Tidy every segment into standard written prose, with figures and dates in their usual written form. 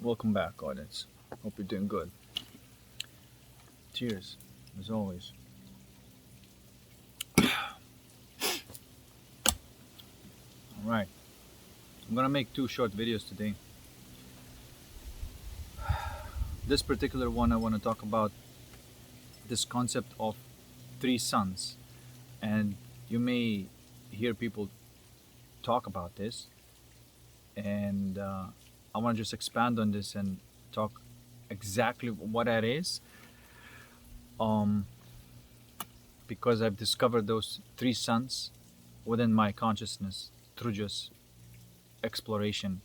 Welcome back, audience. Hope you're doing good. Cheers, as always. All right, I'm gonna make two short videos today. This particular one, I want to talk about this concept of three suns, and you may hear people talk about this, and I want to just expand on this and talk exactly what that is. Um, because I've discovered those three suns within my consciousness through just exploration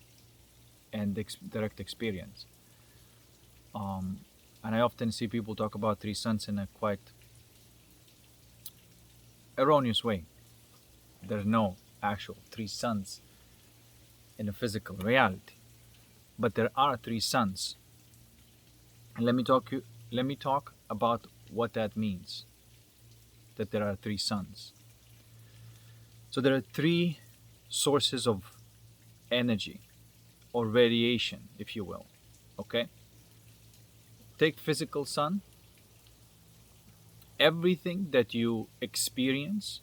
and direct experience. Um, and I often see people talk about three suns in a quite erroneous way. There are no actual three suns in a physical reality, but there are three suns. And let me talk about what that means. That there are three suns. So there are three sources of energy or radiation, if you will. Okay? Take physical sun. Everything that you experience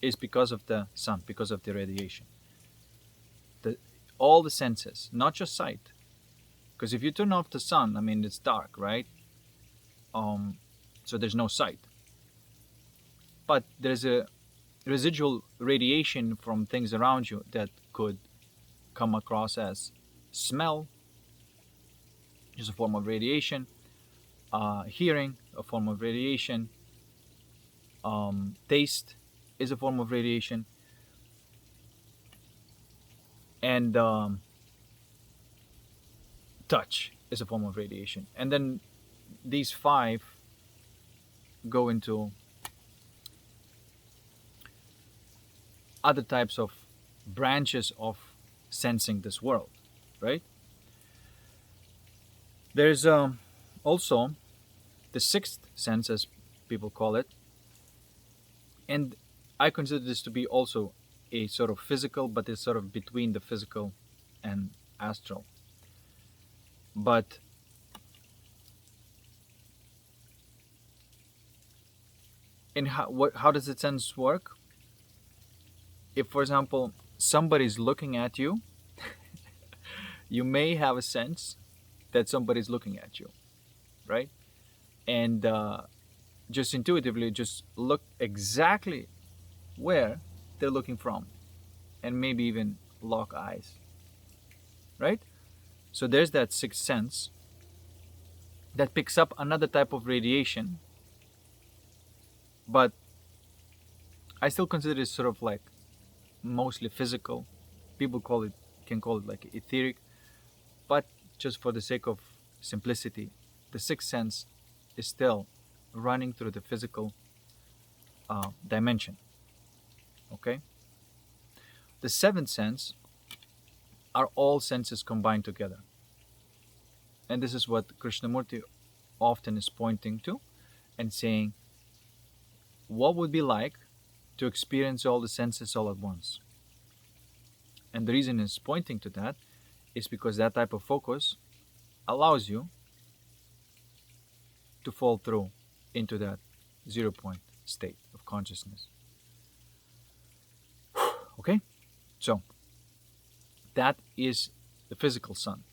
is because of the sun, because of the radiation. All the senses, not just sight. Because if you turn off the sun, I mean, it's dark, right? So there's no sight. But there's a residual radiation from things around you that could come across as smell, is a form of radiation, hearing, a form of radiation, taste is a form of radiation, and touch is a form of radiation. And then these five go into other types of branches of sensing this world, right? There's also the sixth sense, as people call it, and I consider this to be also a sort of physical, but it's sort of between the physical and astral. But in how does the sense work? If, for example, somebody's looking at you, you may have a sense that somebody's looking at you, right? And just intuitively, just look exactly where they're looking from, and maybe even lock eyes, right? So there's that sixth sense that picks up another type of radiation, but I still consider it sort of like mostly physical. People can call it like etheric, but just for the sake of simplicity, the sixth sense is still running through the physical dimension. Okay? The seventh sense are all senses combined together. And this is what Krishnamurti often is pointing to and saying, what would be like to experience all the senses all at once? And the reason he's pointing to that is because that type of focus allows you to fall through into that 0 point state of consciousness. Okay? So, that is the physical sun.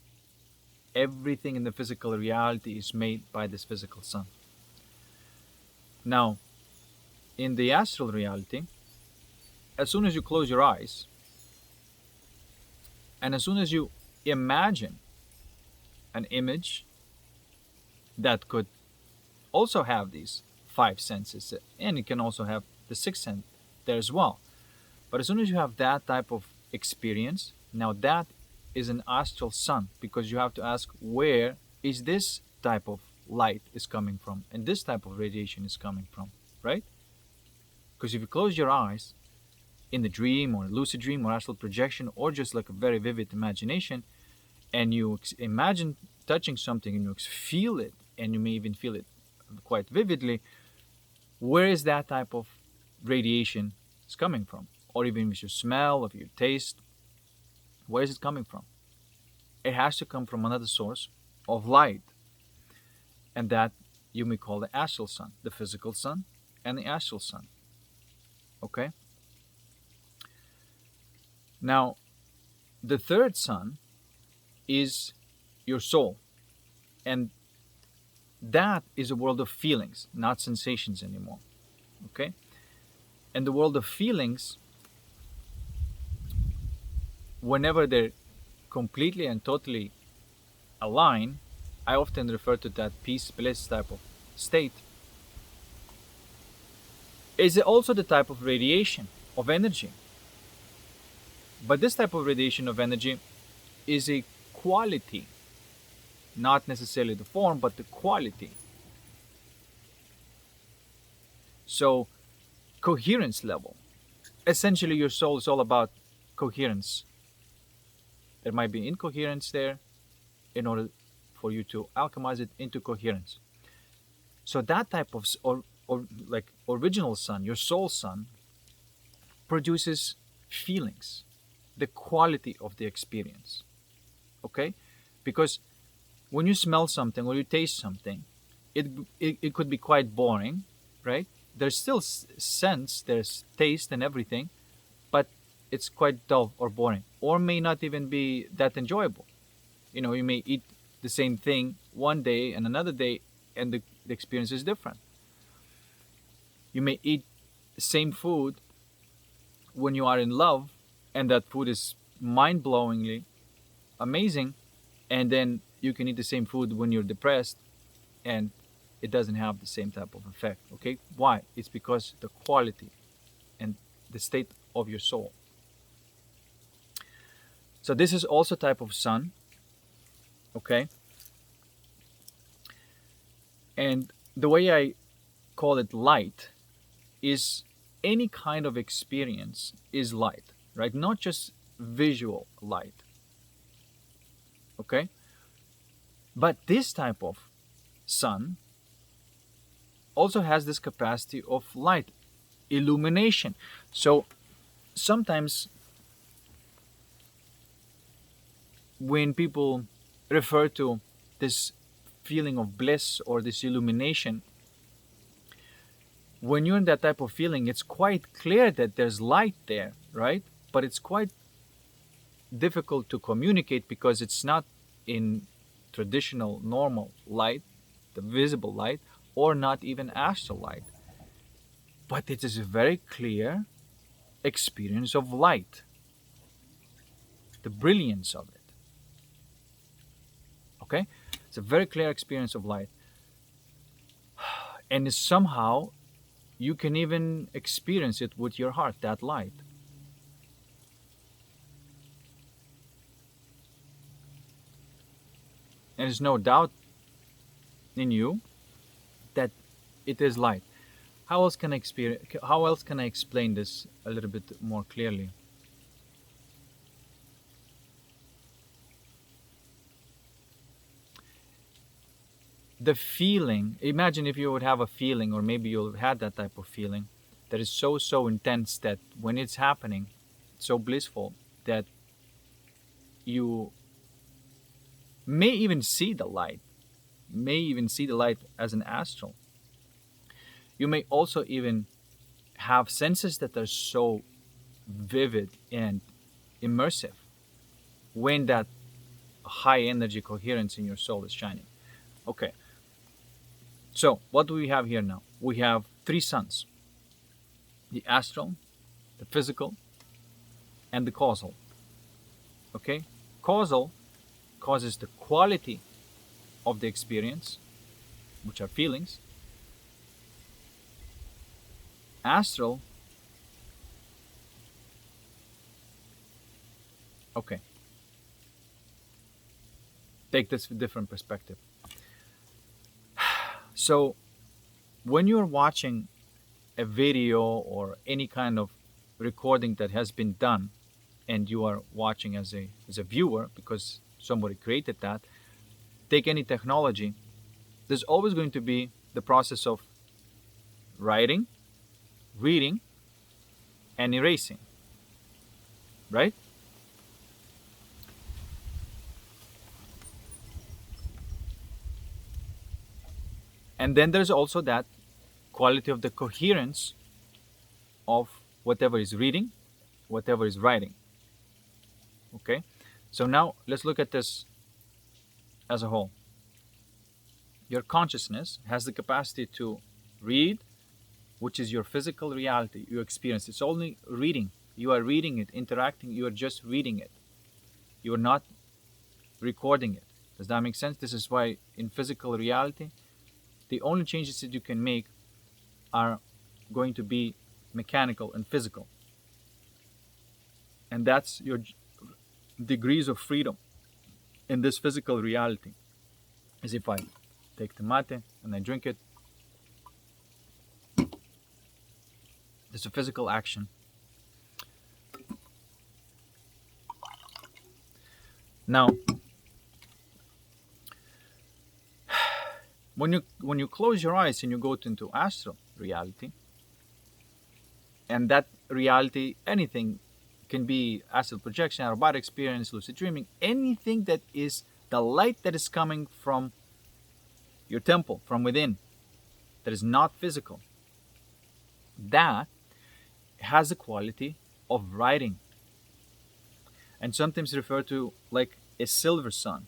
Everything in the physical reality is made by this physical sun. Now, in the astral reality, as soon as you close your eyes, and as soon as you imagine an image that could also have these five senses, and it can also have the sixth sense there as well. But as soon as you have that type of experience, now that is an astral sun, because you have to ask, where is this type of light is coming from and this type of radiation is coming from, right? Because if you close your eyes in the dream or lucid dream or astral projection or just like a very vivid imagination, and you imagine touching something and you feel it, and you may even feel it quite vividly, where is that type of radiation is coming from? Or even if you smell, if you taste, where is it coming from? it has to come from another source of light, and that you may call the astral sun, the physical sun, and the astral sun. Okay? Now, the third sun is your soul, and that is a world of feelings, not sensations anymore. Okay? And the world of feelings, whenever they're completely and totally aligned, I often refer to that peace, bliss type of state, is also the type of radiation of energy. But this type of radiation of energy is a quality, not necessarily the form, but the quality. So, coherence level. Essentially, your soul is all about coherence. There might be incoherence there in order for you to alchemize it into coherence. So that type of, or like original sun, your soul sun, produces feelings, the quality of the experience. Okay? Because when you smell something or you taste something, it could be quite boring, right? There's still sense, there's taste and everything, but it's quite dull or boring, or may not even be that enjoyable. You know, you may eat the same thing one day and another day, and the experience is different. You may eat the same food when you are in love, and that food is mind blowingly amazing, and then you can eat the same food when you're depressed, and it doesn't have the same type of effect. Okay? Why? It's because the quality and the state of your soul. So this is also type of sun. Okay? And the way I call it light is any kind of experience is light, right? Not just visual light. Okay? But this type of sun also has this capacity of light, illumination. So sometimes when people refer to this feeling of bliss or this illumination, when you're in that type of feeling, it's quite clear that there's light there, right? But it's quite difficult to communicate because it's not in traditional normal light, the visible light, or not even astral light. But it is a very clear experience of light, the brilliance of it. Okay? It's a very clear experience of light. And somehow you can even experience it with your heart, that light. And there's no doubt in you that it is light. How else can I explain this a little bit more clearly? The feeling, imagine if you would have a feeling, or maybe you've had that type of feeling that is so intense that when it's happening, it's so blissful that you may even see the light, as an astral. You may also even have senses that are so vivid and immersive when that high energy coherence in your soul is shining. Okay. So, what do we have here now? We have three suns: the astral, the physical, and the causal. Okay? Causal causes the quality of the experience, which are feelings. Astral, okay. Take this different perspective. So, when you're watching a video or any kind of recording that has been done, and you are watching as a viewer because somebody created that, take any technology, there's always going to be the process of writing, reading, and erasing. Right? And then there's also that quality of the coherence of whatever is reading, whatever is writing. Okay, so now let's look at this as a whole. Your consciousness has the capacity to read, which is your physical reality, you experience. It's only reading. You are reading it, interacting, you are just reading it. You are not recording it. Does that make sense? This is why in physical reality, the only changes that you can make are going to be mechanical and physical. And that's your degrees of freedom in this physical reality. As if I take the mate and I drink it. It's a physical action. Now, when you close your eyes and you go into astral reality, and that reality, anything can be astral projection, out-of-body experience, lucid dreaming, anything that is the light that is coming from your temple, from within, that is not physical, that has the quality of writing, and sometimes referred to like a silver sun,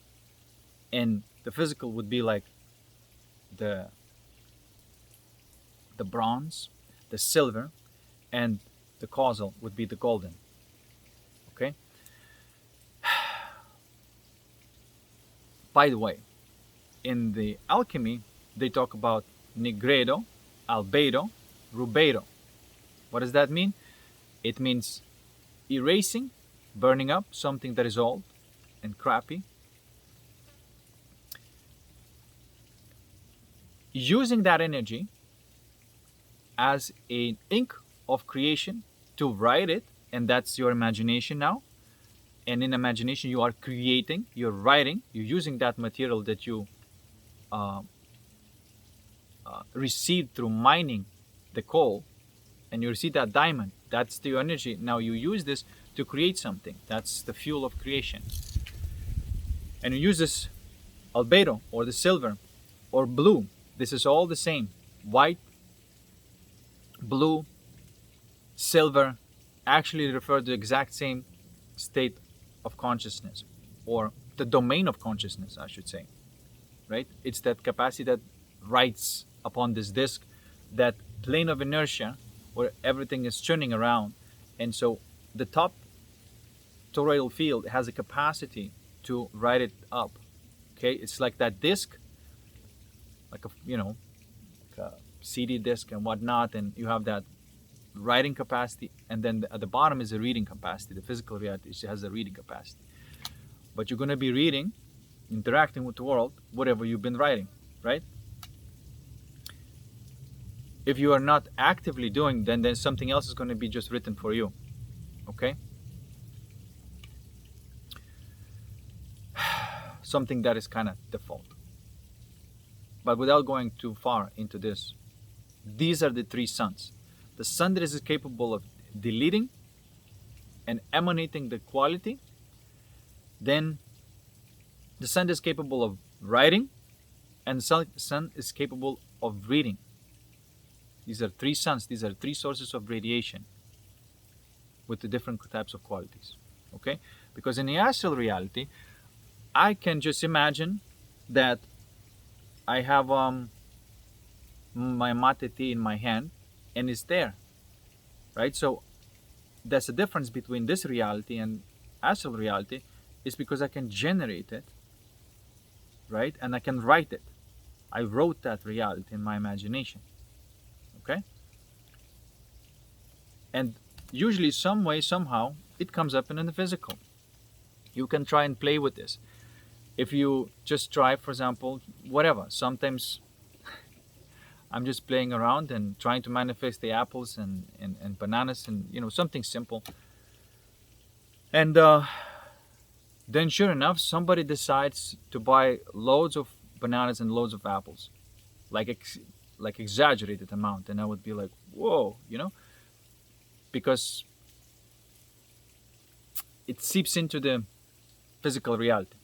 and the physical would be like the bronze, the silver, and the causal would be the golden. Okay. By the way, in the alchemy, they talk about nigredo, albedo, rubedo. What does that mean? It means erasing, burning up something that is old and crappy, using that energy as an ink of creation to write it, and that's your imagination now. And in imagination, you are creating, you're writing, you're using that material that you received through mining the coal, and you receive that diamond. That's the energy. Now you use this to create something. That's the fuel of creation. And you use this albedo, or the silver, or blue. This is all the same. White, blue, silver actually refer to the exact same state of consciousness, or the domain of consciousness, I should say. Right? It's that capacity that writes upon this disk, that plane of inertia where everything is turning around. And so the top toroidal field has a capacity to write it up. Okay, it's like that disk, like a CD disk and whatnot, and you have that writing capacity, and then at the bottom is a reading capacity. The physical reality has a reading capacity, but you're going to be reading, interacting with the world, whatever you've been writing, right? If you are not actively doing, then something else is going to be just written for you. Okay? Something that is kind of default. But without going too far into this, these are the three suns. The sun that is capable of deleting and emanating the quality. Then the sun is capable of writing, and the sun is capable of reading. These are three suns. These are three sources of radiation with the different types of qualities. Okay? Because in the astral reality, I can just imagine that I have my mate tea in my hand, and it's there. Right? So that's the difference between this reality and astral reality, is because I can generate it, right? And I can write it. I wrote that reality in my imagination. Okay? And usually, some way, somehow, it comes up in the physical. You can try and play with this. If you just try, for example, whatever, sometimes I'm just playing around and trying to manifest the apples and bananas and, something simple. And then sure enough, somebody decides to buy loads of bananas and loads of apples. Like exaggerated amount, and I would be like, whoa, because it seeps into the physical reality.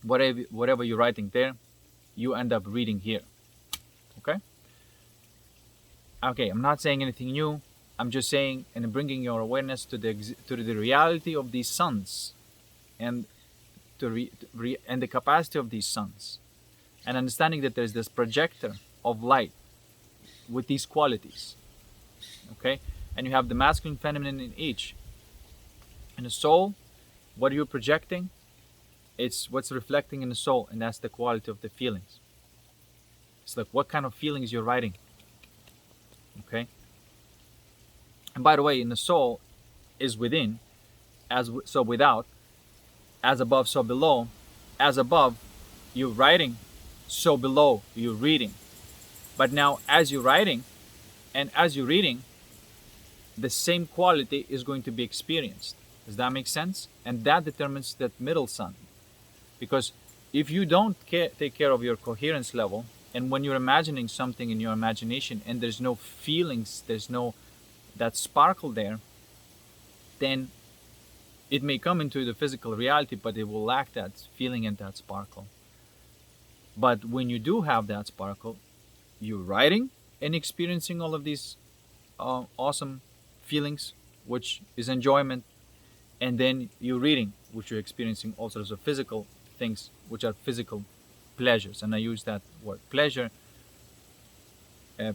Whatever you're writing there, you end up reading here. Okay, I'm not saying anything new. I'm just saying and bringing your awareness to the reality of these suns, and and the capacity of these suns, and understanding that there's this projector of light with these qualities. Okay, and you have the masculine, feminine in each. And the soul, what you're projecting, it's what's reflecting in the soul, and that's the quality of the feelings. It's like what kind of feelings you're writing. Okay. And by the way, in the soul is within, so without, as above, so below. As above, you're writing, so below, you're reading. But now, as you're writing and as you're reading, the same quality is going to be experienced. Does that make sense? And that determines that middle sun. Because if you don't take care of your coherence level, and when you're imagining something in your imagination and there's no feelings, there's no that sparkle there, then it may come into the physical reality, but it will lack that feeling and that sparkle. But when you do have that sparkle, you're writing and experiencing all of these awesome feelings, which is enjoyment, and then you're reading, which you're experiencing all sorts of physical things, which are physical pleasures. And I use that word pleasure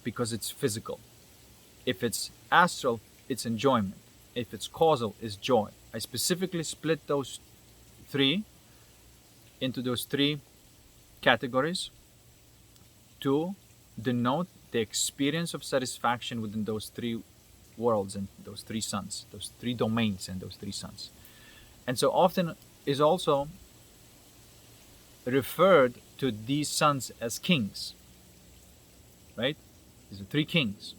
because it's physical. If it's astral, it's enjoyment. If it's causal, it's joy. I specifically split those three into those three categories to denote the experience of satisfaction within those three worlds and those three suns, those three domains and those three suns. And so often is also referred to these suns as kings, right? These are three kings.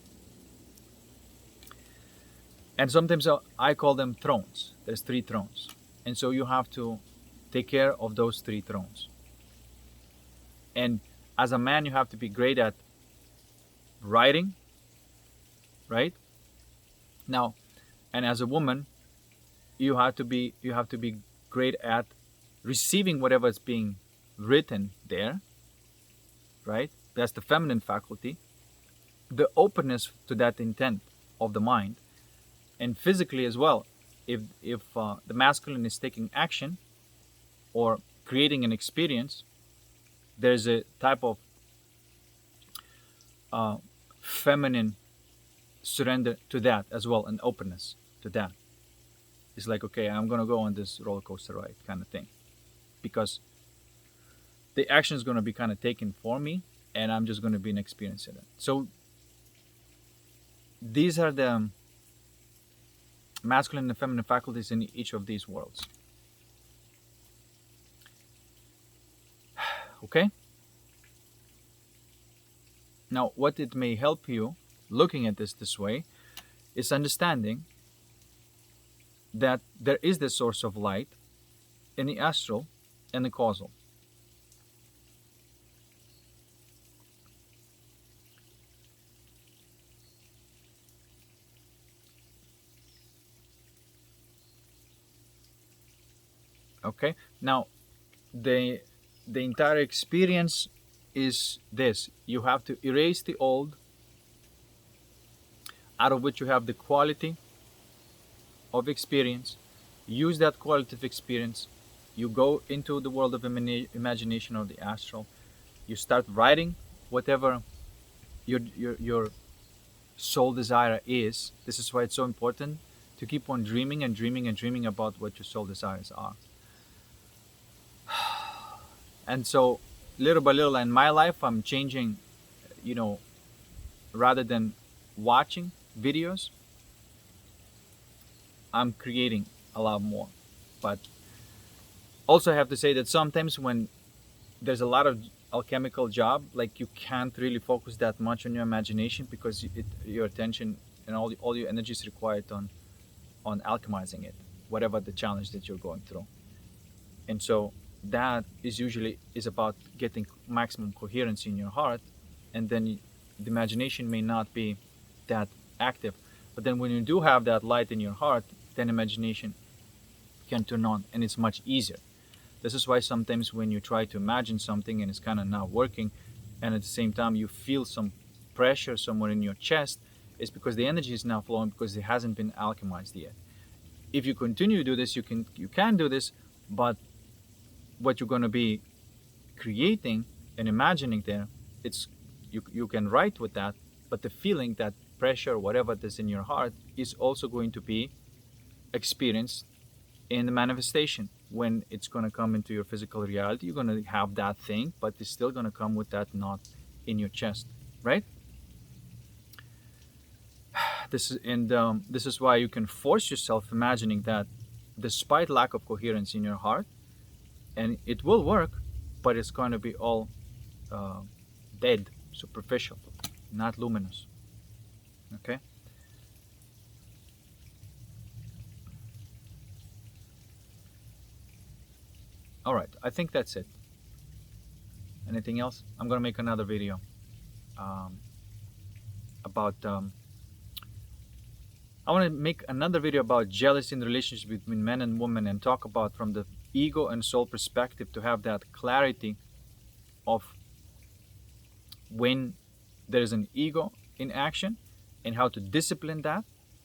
And sometimes I call them thrones. There's three thrones. And so you have to take care of those three thrones. And as a man, you have to be great at writing, right? Now, and as a woman, you have to be great at receiving whatever is being written there, right? That's the feminine faculty. The openness to that intent of the mind, and physically as well. If the masculine is taking action or creating an experience, there's a type of feminine surrender to that as well, and openness to that. It's like, okay, I'm gonna go on this roller coaster ride kind of thing, because the action is gonna be kind of taken for me, and I'm just gonna be an experience in it. So these are the masculine and feminine faculties in each of these worlds. Okay? Now, what it may help you looking at this way is understanding that there is the source of light in the astral and the causal. Okay, now the entire experience is this: you have to erase the old, out of which you have the quality of experience. Use that quality of experience. You go into the world of imagination or the astral. You start writing whatever your soul desire is. This is why it's so important to keep on dreaming and dreaming and dreaming about what your soul desires are. And so little by little in my life, I'm changing, rather than watching videos, I'm creating a lot more. But also I have to say that sometimes when there's a lot of alchemical job, like you can't really focus that much on your imagination, because your attention and all your energy is required on alchemizing it, whatever the challenge that you're going through. And so that is about getting maximum coherence in your heart, and then the imagination may not be that active. But then when you do have that light in your heart, then imagination can turn on, and it's much easier. This is why sometimes when you try to imagine something and it's kind of not working, and at the same time you feel some pressure somewhere in your chest, is because the energy is now flowing because it hasn't been alchemized yet. If you continue to do this, you can do this, but what you're going to be creating and imagining there, it's you can write with that, but the feeling, that pressure, whatever that's in your heart, is also going to be experienced in the manifestation. When it's going to come into your physical reality, you're going to have that thing, but it's still going to come with that knot in your chest, right? This is why you can force yourself imagining that, despite lack of coherence in your heart, and it will work, but it's going to be all dead, superficial, not luminous. Okay. All right, I think that's it. Anything else? I'm gonna make another video about I want to make another video about jealousy in the relationship between men and women, and talk about from the ego and soul perspective, to have that clarity of when there is an ego in action, and how to discipline that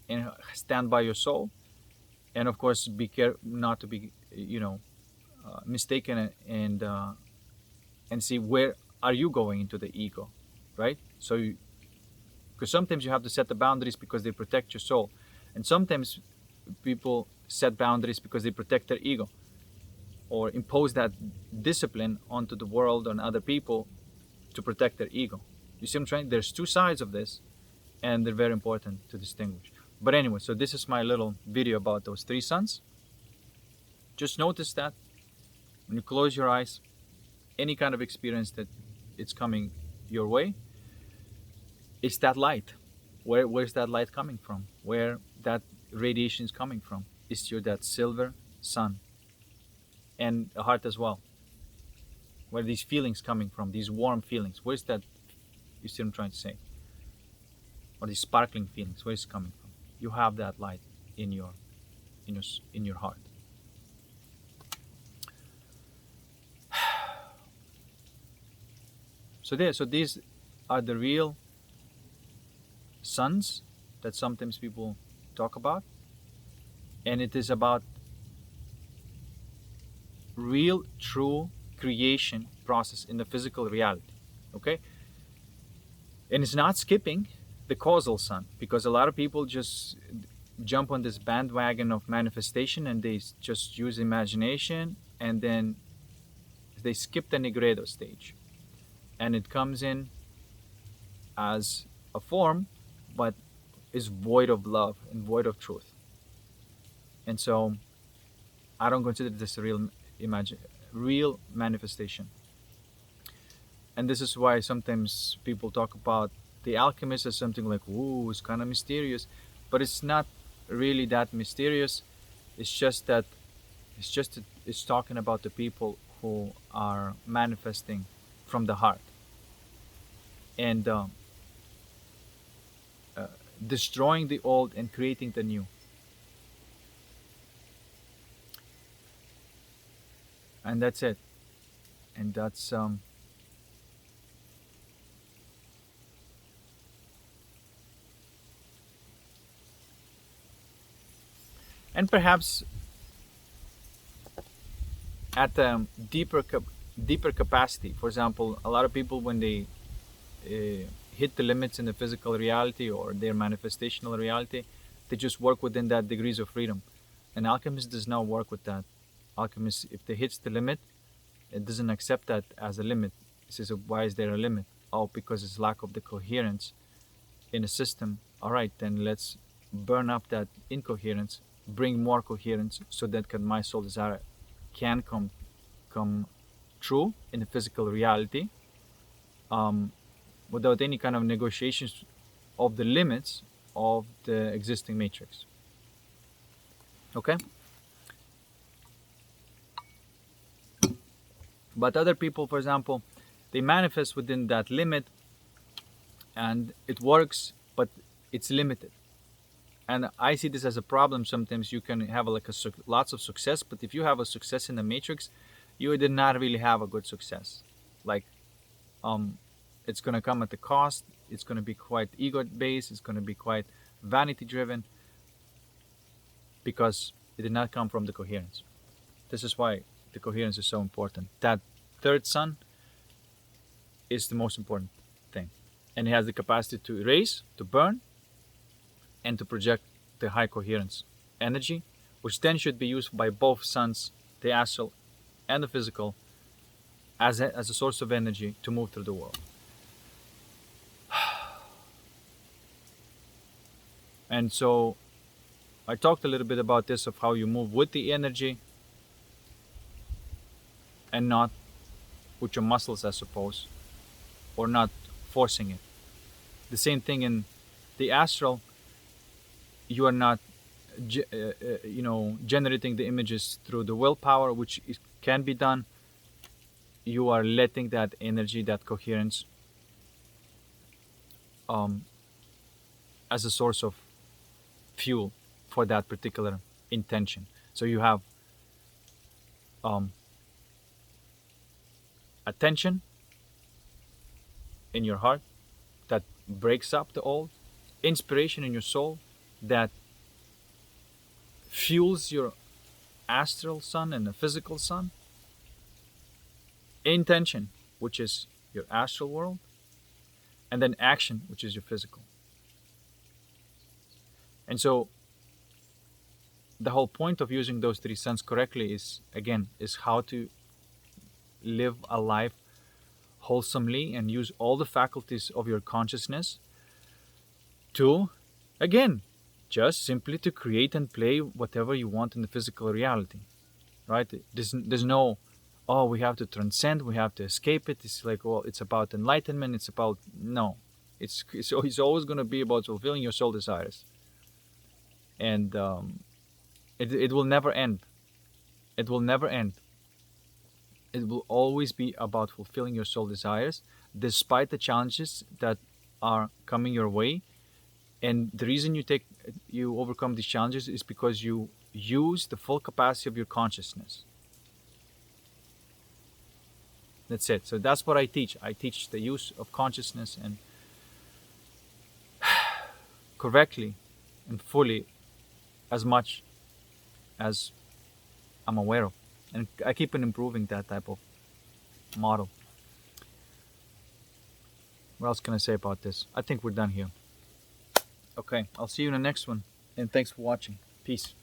and stand by your soul, and of course be careful not to be mistaken, and see where are you going into the ego, right? So because sometimes you have to set the boundaries because they protect your soul, and sometimes people set boundaries because they protect their ego, or impose that discipline onto the world and other people to protect their ego. You see what I'm trying? There's two sides of this, and they're very important to distinguish. But anyway, so this is my little video about those three suns. Just notice that when you close your eyes, any kind of experience that it's coming your way, it's that light. Where's that light coming from? Where that radiation is coming from? It's that silver sun, and a heart as well. Where are these feelings coming from? These warm feelings. Where's that? You see what I'm trying to say? Or these sparkling feelings. Where's it coming from? You have that light in your heart. So these are the real suns that sometimes people talk about, and it is about real, true creation process in the physical reality. Okay, and it's not skipping the causal sun, because a lot of people just jump on this bandwagon of manifestation and they just use imagination, and then they skip the Nigredo stage, and it comes in as a form, but is void of love and void of truth. And so I don't consider this a real manifestation. And this is why sometimes people talk about the alchemist as something like, ooh, it's kind of mysterious, but it's not really that mysterious. It's just that it's talking about the people who are manifesting from the heart, and destroying the old and creating the new. And that's it. And that's and perhaps at a deeper capacity. For example, a lot of people, when they hit the limits in the physical reality or their manifestational reality, they just work within that degrees of freedom. An alchemist does not work with that. Alchemist, if they hits the limit, it doesn't accept that as a limit. It says, why is there a limit? Oh, because it's lack of the coherence in a system. All right, then let's burn up that incoherence, bring more coherence, so that my soul desire can come true in the physical reality, without any kind of negotiations of the limits of the existing matrix. Okay? But other people, for example, they manifest within that limit and it works, but it's limited. And I see this as a problem. Sometimes you can have lots of success, but if you have a success in the matrix, you did not really have a good success. Like, it's going to come at the cost. It's going to be quite ego based. It's going to be quite vanity driven, because it did not come from the coherence. This is why the coherence is so important. That third sun is the most important thing, and it has the capacity to erase, to burn, and to project the high coherence energy, which then should be used by both suns, the astral and the physical, as a source of energy to move through the world. And so I talked a little bit about this, of how you move with the energy and not with your muscles, I suppose, or not forcing it. The same thing in the astral. You are not generating the images through the willpower, which can be done. You are letting that energy, that coherence, as a source of fuel for that particular intention. So you have attention in your heart that breaks up the old, inspiration in your soul that fuels your astral sun and the physical sun, intention, which is your astral world, and then action, which is your physical. And so the whole point of using those three suns correctly is how to live a life wholesomely and use all the faculties of your consciousness to, again, just simply to create and play whatever you want in the physical reality, right? There's no, oh, we have to transcend, we have to escape it. It's like, well, it's about enlightenment. It's about, no, it's always going to be about fulfilling your soul desires, and it will never end. It will never end. It will always be about fulfilling your soul desires, despite the challenges that are coming your way. And the reason you overcome these challenges is because you use the full capacity of your consciousness. That's it. So that's what I teach. I teach the use of consciousness, and correctly and fully, as much as I'm aware of. And I keep on improving that type of model. What else can I say about this? I think we're done here. Okay, I'll see you in the next one. And thanks for watching. Peace.